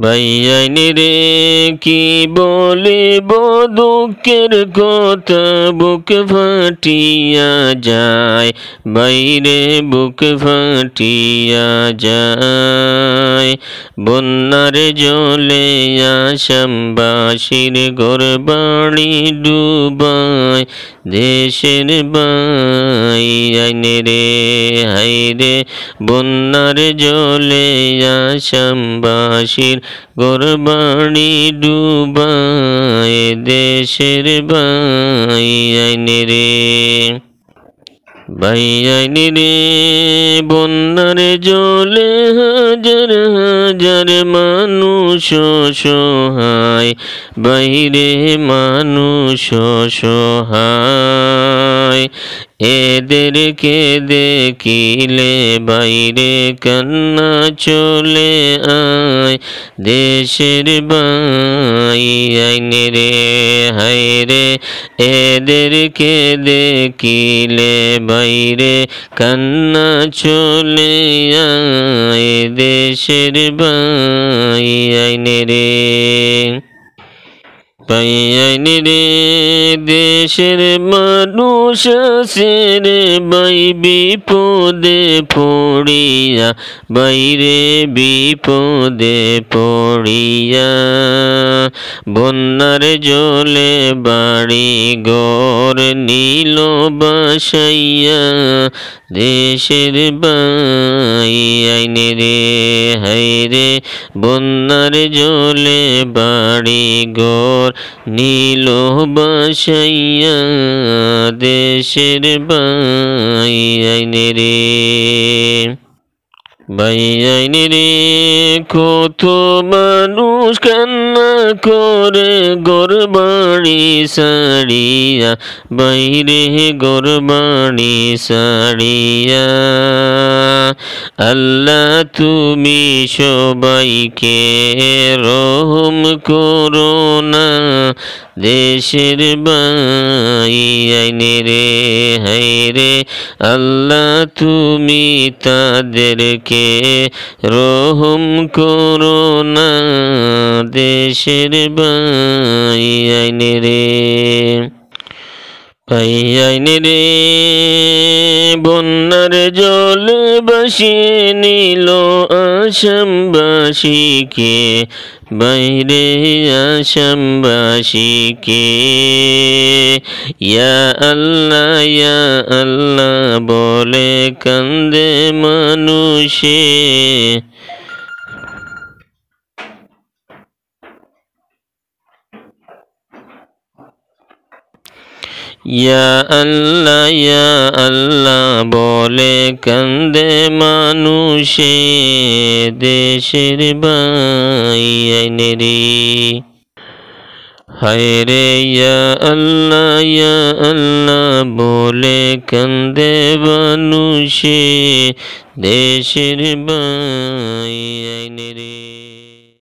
ভাইয়াইনি রে কি বলিব দুঃখের কথা বুক ফাটিয়া যায়, বাইরে বুক ফাটিয়া যায়। বন্যার জলে আসামবাসীর ঘরবাড়ি ডুবায়, দেশের বাইয়াইনি রে হাইরে। বন্যার জলে আসামবাসীর ঘরবাড়ি ডুবায়, দেশের বাইয়াইনি রে। বাইয়াইনি রে বন্যার জলে হাজার হাজার মানুষ অসহায়, বাইরে মানুষ অসহায়। এদেরকে দেখিলে বাইরে কান্না চলে আয়, দেশের বাইয়াইনি রে হায়রে। এদেরকে দেখিলে বাইরে কান্না চলে আয়, দেশের বাইয়াইনি রে। বাইয়াইনি রে দেশের মানুষ আছে রে বাই বিপদে পড়িয়া, বাইরে বিপদে পড়িয়া। বন্যার জলে বাড়ি ঘর নীল বাসাইয়া, দেশের বাইয়াইনি রে হায়রে। বন্যার জলে বাড়ি ঘর নীল বাসাইয়া, দেশের বাইয়াইনি রে। বাইয়াইনি রে কত মানুষ কান্না করে ঘরবাড়ি ছাড়িয়া, বাইরে ঘরবাড়ি ছাড়িয়া। আল্লাহ তুমি সবাইকে রহম করো না, দেশের বাইয়াইনি রে হায়রে। আল্লাহ তুমি তাদেরকে রহম করো না, দেশের বাইয়াইনি রে। বাইয়াইনি রে বন্যার জলে ভাসিয়ে নিল আসামবাসীকে, বাইরে আসামবাসীকে। ইয়া আল্লাহ বলে কান্দে মানুষে, ইয়া আল্লাহ বলে কান্দে মানুষে, দেশের বাইয়াইনি রে হায়রে। ইয়া আল্লাহ বলে কান্দে মানুষে, দেশের বাইয়াইনি রে।